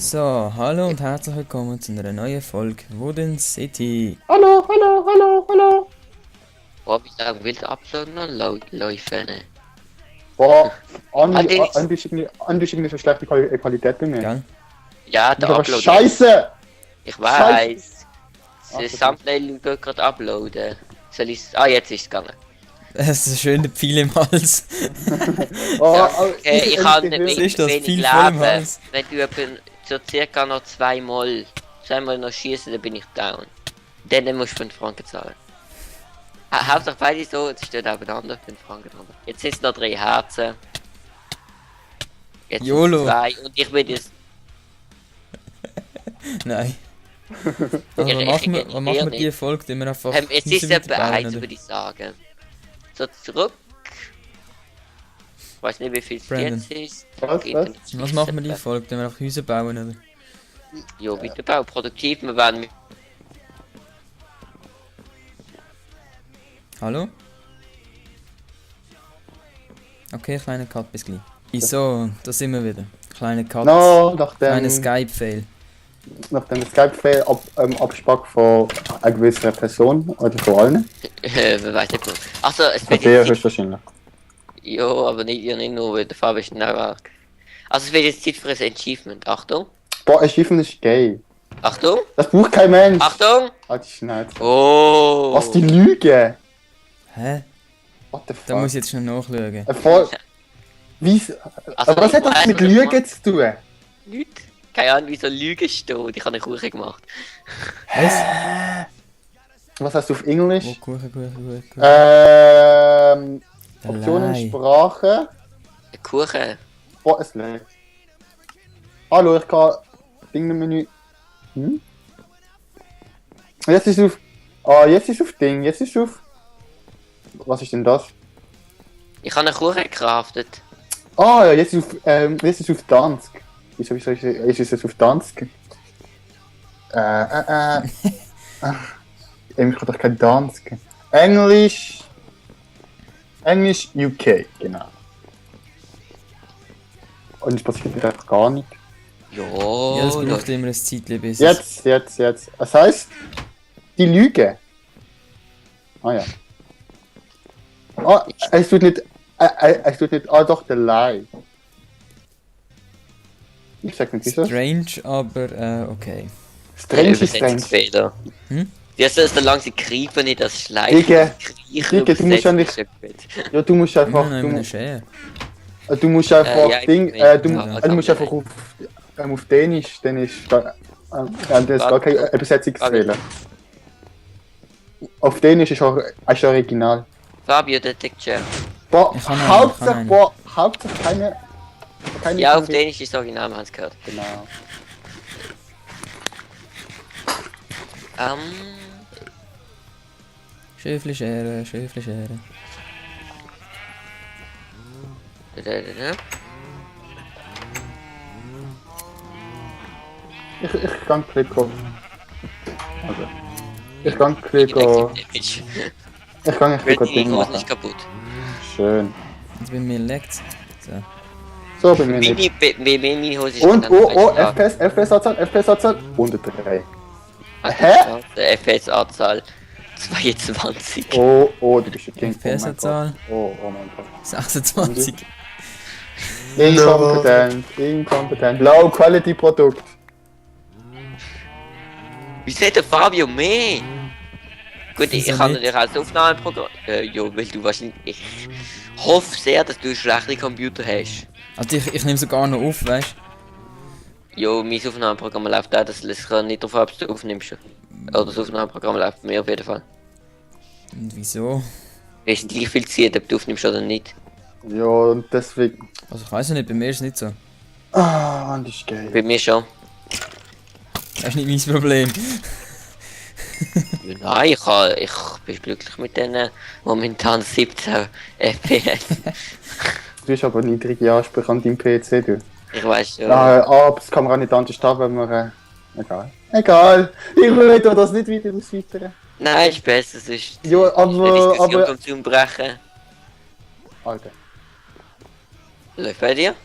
So, hallo und herzlich willkommen zu einer neuen Folge Wooden City. Hallo, hallo, hallo, hallo. Boah, wie lange will der Upload noch laufen? Boah, Hat den nicht... Andi schickt nicht so schlechte Qualität bei mir. Gell? Ja, Das ist der aber Upload. scheiße! Ich Scheiße. weiß. Ach, Das das Thumbnail wird gerade uploaden. Soll ich's... Ah, jetzt ist es gegangen. Es ist ein schöner Pfeil im Hals. Oh, Ja, oh, okay, ich habe nicht Was ist das? wenig Viel voll im Leben. Hals. Wenn du etwa so circa noch zweimal noch schießen, dann bin ich down. Dann musst du 5 Franken zahlen. Hauptsache beide so, jetzt steht auch beieinander 5 Franken drunter. Jetzt sind es noch 3 Herzen. Jetzt sind YOLO. 2 und ich bin jetzt... Nein. Also, Ich- was ich- machen wir eher die Folge, die wir einfach Es Häuser ist etwa weiterbauen, 1, oder? würde ich sagen. So zurück. Ich weiß nicht, wie viel es Brandon. jetzt ist. Was? Was machen wir die Folge, die wir einfach Häuser bauen, oder? Jo, Weiterbau, produktiv, wir werden mit... Hallo? Okay, kleiner Cut, bis gleich. So, da sind wir wieder. Kleiner Cut. No, Kleiner Skype-Fail. nach dem Skype-Fail Abspack von einer gewissen Person oder von allen. Wer weiß nicht mehr. Achso, es Von wird dir jetzt... höchstwahrscheinlich. Jo, aber nicht nur, weil der Farbe ist Neuwerk. Also es wird jetzt Zeit für ein Achievement. Achtung. Boah, ein Schiffen ist gay. Achtung. Das braucht kein Mensch. Achtung. Halt die Schnauze. Oh. Was, die Lüge? Hä? What the fuck? Da muss ich jetzt schnell nachschauen. Voll... Wie... Also, Was hat das mit Lügen zu tun? Nicht? Keine Ahnung, wie so Lügen steht. Ich habe eine Kuchen gemacht. Was? Was hast du auf Englisch? Oh, Kuchen. Optionen Lie. Sprache. Ein Kuchen. Boah, es lädt. Hallo, ich kann Ding-Menü. Jetzt ist auf. Ah, jetzt ist auf Ding. Jetzt ist auf. Was ist denn das? Ich habe einen Kuchen gecraftet. Ah ja, jetzt ist auf Dansk. Wieso ist es jetzt auf Dansk? Ich kann doch kein Dansk. Englisch UK, genau. Und es passiert einfach gar nicht. Jo, Ja, das Leute. braucht immer ein Zeitchen bis. Jetzt. Das heißt, die Lüge. Ah ja. Ah, es tut nicht. Ah doch, der Lie. Ich sag nicht, wieso. Strange, aber okay. Strange ist strange. Übersetzungsfehler. Hm? Ja, so lange sie kriegen, nicht das Schleifen. Digga, Kriechen Digga, du musst ja nicht- übersetzt ist ja gut. Ja, du musst einfach. Immer noch in einer Schere. Du musst einfach ja, ich Ding. bin- Du ja, musst einfach auf Dänisch, dann ist gar kein Übersetzungsfehler. Auf Dänisch ist auch original. Fabio Detektiv. Boah, Ich kann einen. Hauptsache keine. Ja, auf Dänisch ist das Original, wir haben es gehört. Genau. Schöfli Schere. Ich kann klicken. Also. Ich kann klicken. Ich kann nicht Wird klicken die Ding Hose machen. nicht kaputt. Schön. Jetzt bei mir leckt's. So. So, bei mir nicht. Meine Hose ist Und, dann oh, falsch FPS-Anzahl, 103. da. Hä? FPS-Anzahl 22. Oh, du bist ein King. FPS-Anzahl Oh mein Gott. 26. Inkompetent. Low-Quality-Produkt. Wieso hat der Fabio mehr? Gut, ich Wieso kann nicht? natürlich als Aufnahmeprogramm. Jo, weil du wahrscheinlich. Ich hoffe sehr, dass du einen schlechten Computer hast. Also ich nehme sogar noch auf, weißt Jo, mein Aufnahmeprogramm läuft auch, das kann nicht darauf ab, ob du aufnimmst. Oder das Aufnahmeprogramm läuft bei mir auf jeden Fall. du? Und wieso? Es ist gleich viel Zeit, ob du aufnimmst oder nicht. Ja, und deswegen. Also ich weiß nicht, bei mir ist es nicht so. Ah, Mann, das ist geil. Bei mir schon. Das ist nicht mein Problem. Nein, ich bin glücklich mit den momentan 17 FPS. Du hast aber niedrige Ansprüche an deinem PC, du. Ich weiß schon. Aber das kann man auch nicht anders haben, wenn man. Egal. Ich will das nicht wieder ausweitern. Nein, ist besser, sonst Ja, ist eine Diskussion aber. vom Zumbrechen. Alter. Läuft bei dir?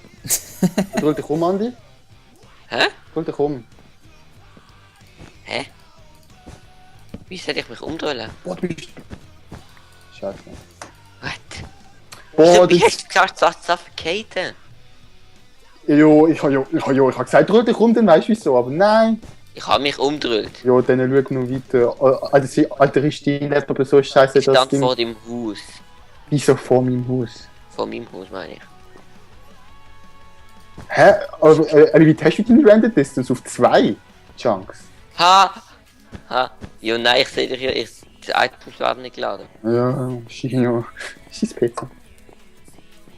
Drück dich um, Andi. Hä? Dreh dich um. Hä? Wie soll ich mich umdrehen? Boah, du bist... Scheiße. Was? Boah, Wie das... hast du gesagt, suffocaten? Jo, ich hab gesagt, dreh dich um, dann weißt du wieso, aber nein. Ich habe mich umgedreht. Jo, dann schau noch weiter. Alter, ist dein Laptop so scheiße, Ich das stand Ding... vor dem Haus. Wieso vor meinem Haus? Vor meinem Haus meine ich. Hä? Aber wie hast du deine Render Distance auf 2 Chunks? Ha! Ha! Jo, nein, ich sehe dich ja. Die Items werden nicht geladen. Ja, Schino. Scheiß PC.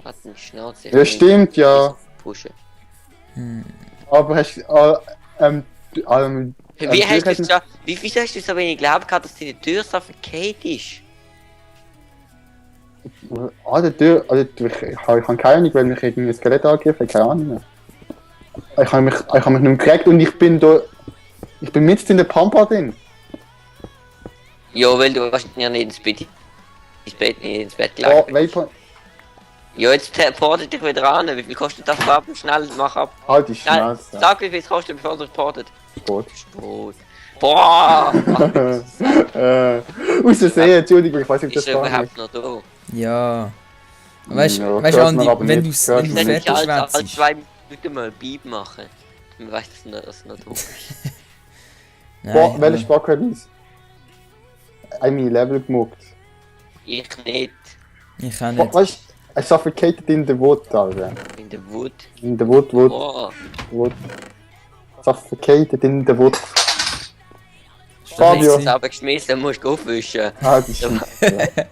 Hat eine Schnauze. Ja, stimmt, ja. Pushen. Aber hast Wie hast du es geschafft? Wieso hast du so wenig Glauben gehabt, dass deine Tür suffocate ist? der Tür, ich habe keine Ahnung, weil mich irgendwie ein Skelett angegriffen hat, keine Ahnung mehr. Ich habe mich nicht mehr gekriegt und ich bin mitten in der Pampa drin. Ja, weil du wahrscheinlich ja nicht ins Bett Oh, gelegt. Vapor, Ja, jetzt portet dich wieder an. Wie viel kostet das Farben? Schnell, mach ab. halt die Schnell, Schnauze. sag wie viel es kostet, bevor du es portet. Sport. Sport. Boah! Aus der See, Entschuldigung, ich weiß nicht, ob Ist das er war. überhaupt noch da? Ja. Weißt Ja, du, hört man Andi, aber wenn nicht, du hört Ich man soll nicht. nicht fertig alle schwätzt. 2 Minuten mal Beep machen. Man weiß, dass es noch da ist. Boah, welcher Sparkreis? Ein Level gemuckt. Ich nicht. Ich kann nicht. Weißt du, I suffocated in the wood, Alter. In der Wut. In the wood. Boah. Suffocated in the wood. Du Fabio. hast es aber geschmissen, musst du aufwischen. Ah, die Scheiße.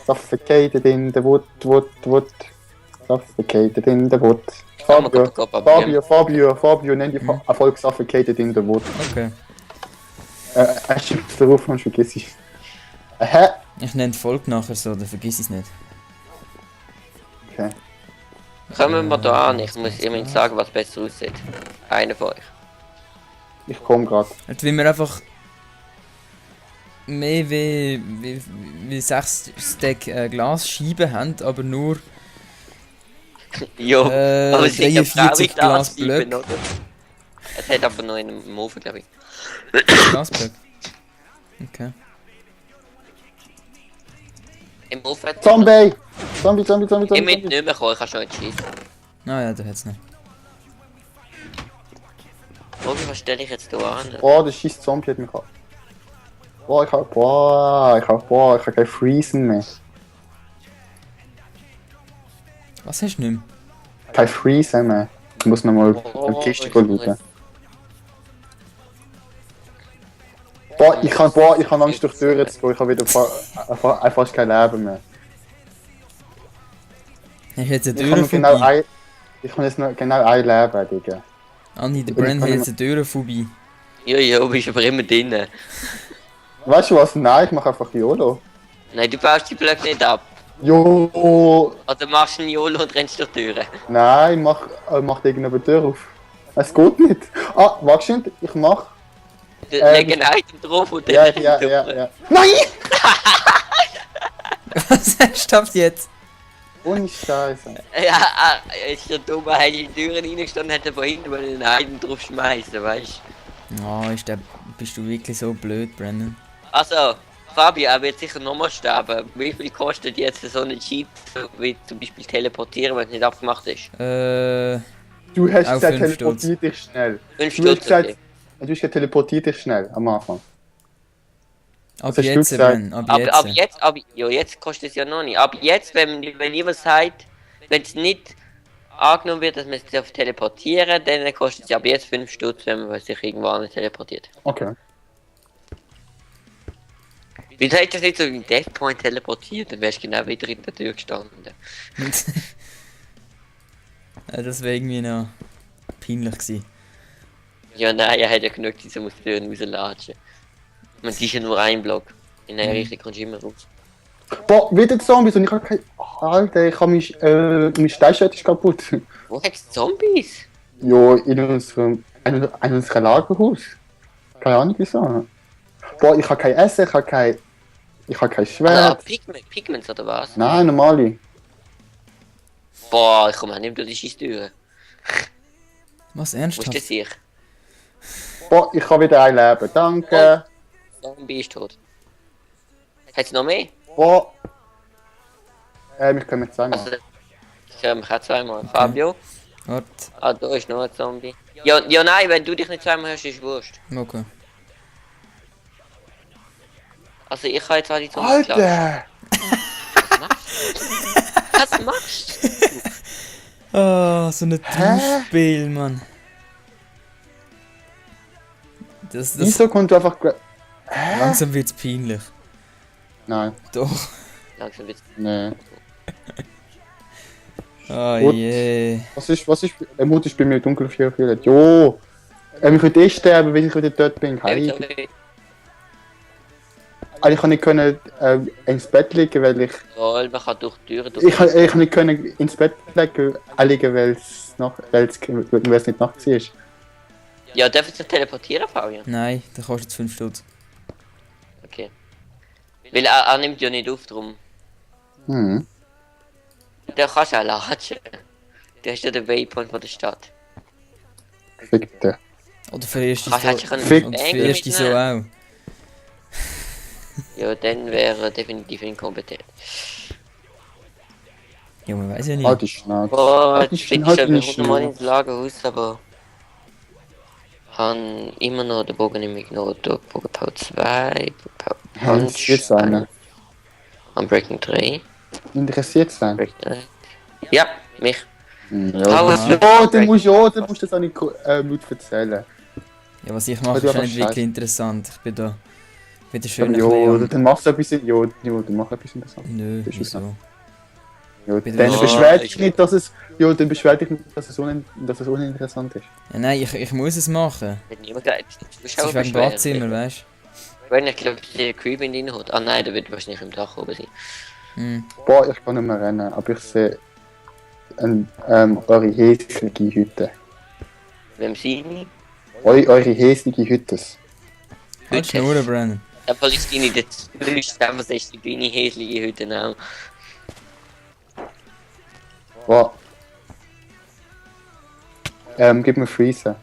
Suffocated in the wood. Suffocated in the wood. Fabio, nenn die Erfolg Suffocated in the wood. Okay. Schieb's darauf, sonst vergiss ich. Hä? Ich nenne die Folge nachher so, dann vergiss es nicht. Okay. Kommen wir da an, ich muss jemand sagen, was besser aussieht. Einer von euch. Ich komm grad. Und wenn wir einfach mehr wie 6 Stack Glasscheiben haben, aber nur Jo, aber es ist 43 Glasblöcke. oder? Es hat aber noch einen Ofen, glaube ich. Glasblöcke. Okay. Im Ofen hat Zombie! Zombie! Ich bin nicht mehr gekommen, ich kann schon entschieden. Ah ja, da hat's nicht. Robi, was stelle ich jetzt da an? Boah, der scheiß Zombie hat mich ab. Ich hab kein Freezen mehr. Was hast du nicht mehr? Kein Freezen mehr. Ich muss nochmal am Kiste schauen. Ich kann Angst durch die Tür zu gehen, ich habe wieder fast kein Leben mehr. Hast du jetzt eine Ich habe Türenphobie? jetzt noch genau ein Leben, Digga. Andi, der Brand hat jetzt eine Türenphobie. Jo, bist aber immer drinnen. Weißt du was? Nein, ich mach einfach YOLO. Nein, du baust die Blöcke nicht ab. Jo! Oder machst einen YOLO und rennst durch die Türen. Nein, mach irgendeine Tür auf. Es geht nicht. Ah, warte schon, ich mach. Du legst ein Item drauf und dann Ja. Nein! Was hast du jetzt? Ohne Scheiße. Ja, ist der Dumme, hat in die Türen reingestanden, hätte von hinten mal einen Item drauf schmeißen, weißt du? Oh, bist du wirklich so blöd, Brandon? Also, Fabio, er wird sicher nochmal sterben. Wie viel kostet jetzt so ein Cheat, wie zum Beispiel teleportieren, wenn es nicht abgemacht ist? Du hast Auf gesagt, 5 teleportier dich schnell. 5 Du hast Stutz, gesagt, okay. du hast gesagt, teleportier dich schnell am Anfang. Ab hast du jetzt, gesagt? Brenn, ab jetzt. Jetzt kostet es ja noch nicht. Ab jetzt, wenn jemand sagt, wenn es nicht angenommen wird, dass man es auf teleportieren, dann kostet es ab jetzt 5 Stutz, wenn man sich irgendwo anders teleportiert. Okay. Wieso hättest du das nicht so in Death Point teleportiert, dann wärst du genau wieder in der Tür gestanden. Ja, das wäre irgendwie noch peinlich gewesen. Ja, nein, er hat ja genug, diese muss die Türen rauslatschen. Man ist ja nur ein Block. In der Richtung kommst du immer raus. Boah, wieder Zombies und ich hab kein... Alter, ich hab mein Steinschwert ist kaputt. Wo hat's Zombies? Jo, in unserem Lagerhaus. Keine Ahnung wieso. Boah, ich hab kein Essen, ich hab kein Schwert. Pigments oder was? Nein, normale. Boah, ich komme auch nicht durch die Scheisstüren. Was, Wo ist ernsthaft? der sich? Boah, ich kann wieder ein Leben. Danke. Zombie ist tot. Hat's noch mehr? Boah. Ich komme zweimal. Also, ich höre mich auch zweimal. Fabio? Warte. Ah, da ist noch ein Zombie. Ja, ja, nein, wenn du dich nicht zweimal hörst, ist wurscht. Okay. Also, ich habe jetzt alle Zombies geklaut. Alter! Was machst du? Ah, so ein Trinkspiel, Mann. Das Wieso kommt du einfach... langsam wird's peinlich. Nein, Doch. Langsam wird's. nee. Oh Gut. je. Was ist... Mut ist bei mir dunkel 4. Jo! Ich könnte eh sterben, wenn ich wieder dort bin. Hey. Also ich kann nicht können, ins Bett liegen, weil ich... Roll, man kann durch die Türen Ich kann nicht können ins Bett liegen, weil es nicht nachts ist. Ja, dürfen Sie teleportieren, Fabian? Nein, der kostet 5 Stutz. Okay. Weil er nimmt ja nicht auf drum. Hm. Der kannst du auch latschen. Du hast ja den Waypoint von der Stadt. Fick dich. Oder für erste Kannst so. hättest du können Fick. Und für Engel erste so mitnehmen. auch. Ja, dann wäre er definitiv inkompetent. Ja, man weiß ja Halt nicht. die Schnauze. Boah, Halt jetzt die bin ich Schnauze, schon halt die 100 Mal Schnauze. ins Lagerhaus, aber... Han immer noch den Bogen nicht mehr genommen. Da Bogen Power 2, Power Hans, jetzt einer. Unbreaking 3, Interessiert sein? Breaking 3. Ja, mich. Ja, Power dann musst du das auch nicht laut erzählen. Ja, was ich mache, du ist einfach nicht wirklich scheiße. interessant. Ich bin da schön Ja, ein bisschen dann machst du etwas... Ja, dann mach etwas interessant. Nö, Das ist wieso? Ja, Bin dann da- beschwer dich nicht, dass es... Ja, dann beschwer dich nicht, dass es uninteressant ist. Ja, nein, ich muss es machen. Hat niemand gesagt. Du Das ist wegen Badzimmer, weißt Wenn ich glaube, der Creep in den hat. Ah nein, der wird wahrscheinlich im Dach oben sein. du? Hm. Boah, ich kann nicht mehr rennen, aber ich sehe... eure hässliche Hütte. Wem seine? Eure hässliche Hütte. Halt Schnurren, Brandon. Der Palästina, der ist einfach sich die deine hässliche Hütte auch. Boah. Gib mir Freezer.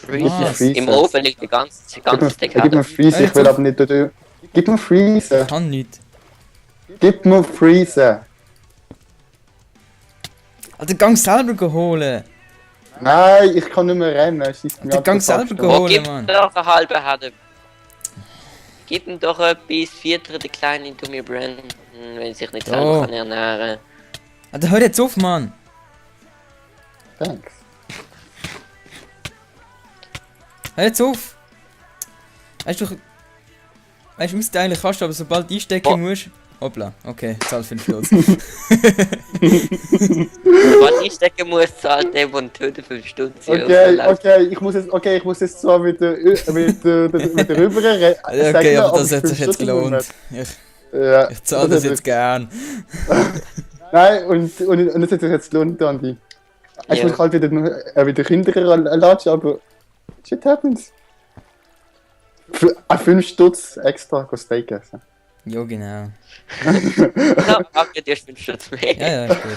Freezer. Freezer. Im Ofen liegt der ganze Gib mir Freezer, ich will aber nicht dort... Gib mir Freezer. Ich kann nicht. Gib mir Freezer. Alter, gang selber holen! Nein, ich kann nicht mehr rennen. Alter, gang selber Oh, holen, gib ihm Mann! doch eine halbe Herde. Gib ihm doch etwas, viertere der Kleine into mir Brandon, wenn sich nicht selber Oh. kann ernähren. Alter, hör jetzt auf, Mann! Thanks. Hör jetzt auf! Weißt du, austeilen kannst du, aber sobald du einstecken Oh. musst... Hoppla, okay, zahl 5 Stutz. Was ich stecken muss, zahlt der, der tötet 5 Stunden. Okay, ich muss jetzt zwar mit der rüber reden. Okay, aber das hat sich jetzt gelohnt. Ja, Ich zahle das jetzt gern. Nein, und das hat sich jetzt gelohnt, Andi. Ich Ja. muss halt wieder hinterher latschen, aber shit happens. Für 5 Stutz extra Steak essen. Jo, genau. Ja, danke, du hast 5 Stunden mehr. Ja, ja, ist gut.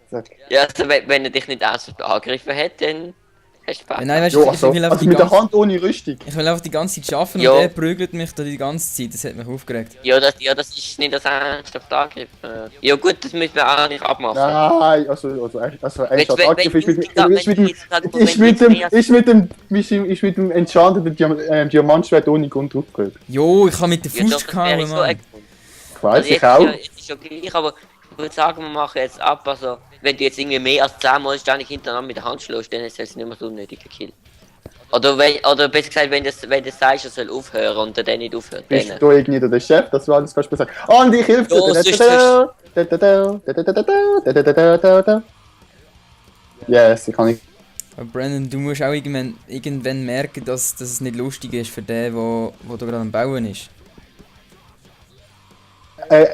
Sag. Ja, also wenn er dich nicht ernsthaft angegriffen hat, dann hast du Spaß. Ja, nein, weißt du, Jo, ich also, will einfach also die mit der ganze... Hand ohne Rüstung. Ich will einfach die ganze Zeit arbeiten Jo. und er prügelt mich da die ganze Zeit, das hat mich aufgeregt. Ja, das ist nicht das ernsthaft Angriff. Ja gut, das müssen wir auch nicht abmachen. Nein, also ein Shot Angriff ist mit dem Enchanted Diamantschwert ohne Grund aufgehört. Jo, ich kann mit der Ja, doch, Faust das wäre gehauen, so Mann. gefunden. Weiß Also ich jetzt, auch. ja, jetzt ist ja gleich, aber ich würde sagen, wir machen jetzt ab. Also, wenn du jetzt irgendwie mehr als 10 Mal ständig hintereinander mit der Hand schlägst, dann ist es nicht mehr so ein nötiger Kill. Oder besser gesagt, wenn du sagst, er soll aufhören und er dann nicht aufhört. Bist Dann. du irgendwie der Chef? Das war alles, was ich sagen. Andi, ich hilf dir! Yes, ich kann nicht. Aber Brandon, du musst auch irgendwann merken, dass es nicht lustig ist für den, wo da gerade am Bauen ist.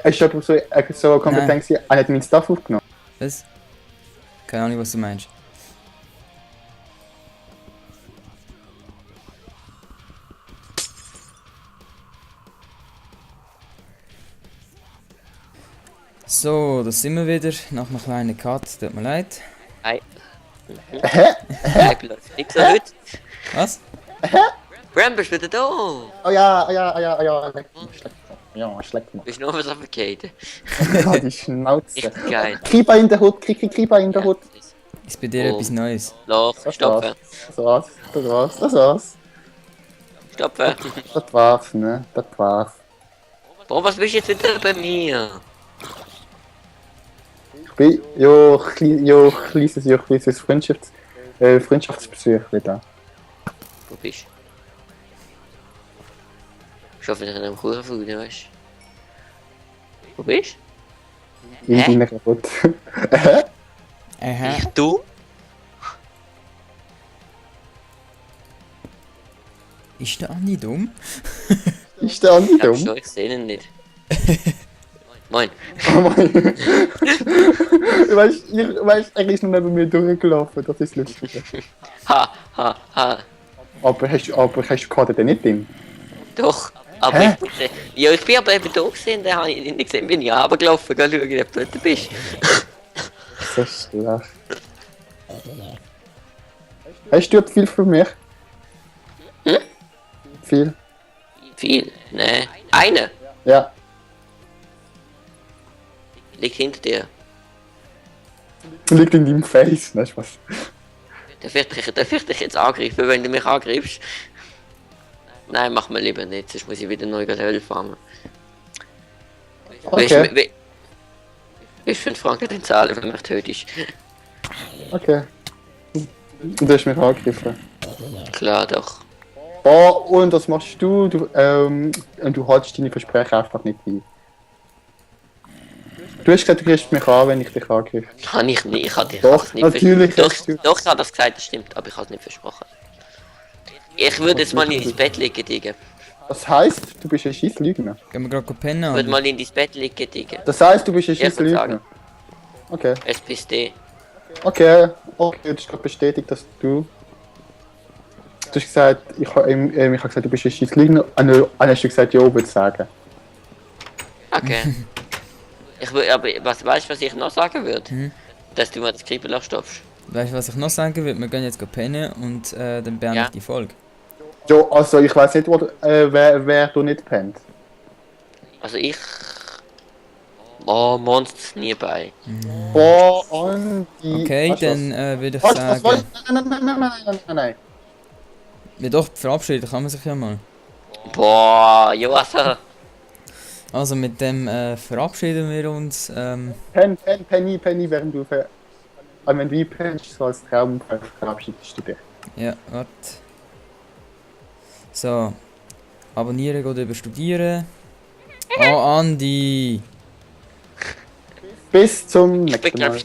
Ich habe so kompetent, er hat meinen Stuff aufgenommen. Was? Keine Ahnung, was du meinst. So, da sind wir wieder. Nach einem kleinen Cut, tut mir leid. Nein. Hä? Bleib läuft nicht so gut. Was? Bram, bist du wieder da? Oh ja, oh ja, oh ja, oh ja. Schleck mal. Bist du noch was aufgegeben? Ja, die Schnauze. Richtig geil. Kriba in der Hut, Kriba in der Hut. Ist bei dir Oh. etwas Neues? Loch, stoppen. Das war's. Stoppen. Das war's, ne? Das war's. Bro, was bist du jetzt wieder bei mir? Ich bin, kleines Freundschaftsbesuch wieder. Wo bist du? Ich hoffe, ich habe Kuchenfood, weißt du? Wo bist In Hä? deiner Hut. Aha. du? Ich du? Ist der Andi dumm? Ist der Andi Ich glaub dumm? schon, ich sehe ihn nicht. Moin. Weißt, er ist noch neben mir durchgelaufen, das ist lustig. Ha. Aber hast du gerade den nicht drin? Doch. Aber Hä? ich bin aber eben da gesehen, da habe ich ihn nicht gesehen, bin ich runtergelaufen, geh schauen, ob du dort bist. So schlecht. Hast du viel für mich? Viel? Viel? Ne. Eine Ja. liegt hinter dir. Liegt in deinem Face, weißt du was? Darf ich dich jetzt angreifen, wenn du mich angreifst? Nein, mach mal lieber nicht, sonst muss ich wieder neu Level farmen. Okay. Wie 5 Franken den zahlen, wenn du mich tötest? Okay. Du hast mich angegriffen. Klar doch. Oh, und das machst du, und du haltest deine Versprechen einfach nicht ein. Du hast gesagt, du kriegst mich an, wenn ich dich angreife. Kann ich nicht, ich habe Doch, es nicht natürlich versprochen. hast du. Doch, ich habe das gesagt, das stimmt, aber ich habe es nicht versprochen. Ich würde jetzt mal in dein Bett liegen, Digga. Das heisst, du bist ein Scheisslügner. Gehen wir gerade pennen, Ich würde Andi? mal in dein Bett liegen, Digga. Das heisst, du bist ein Ja, ich würd Scheisslügner. Okay. SPSD. Okay, du hast gerade bestätigt, dass du. Du hast gesagt, ich habe gesagt, du bist ein Scheisslügner. Und dann hast du gesagt, ja, würde ich sagen. Okay. Aber weißt du, was ich noch sagen würde? Hm? Dass du mir das Kribbeln stoppst. Weißt du, was ich noch sagen würde? Wir gehen jetzt gerade pennen und dann beende Ja. ich die Folge. Ja, also ich weiß nicht, wer du nicht pennt. Also ich... Oh, Monsters nie bei. Boah, Andi. Okay, Weißt du dann würde ich was? sagen... Nein. Ja doch, verabschieden kann man sich ja mal. Boah, jo, also... Also mit dem verabschieden wir uns. Penny, während du wenn du pennst, so als Traum verabschiedest du dich. Ja, warte. So. Abonnieren oder überstudieren. Oh, Andi! Bis zum Ich bin, nächsten glaub Mal. ich,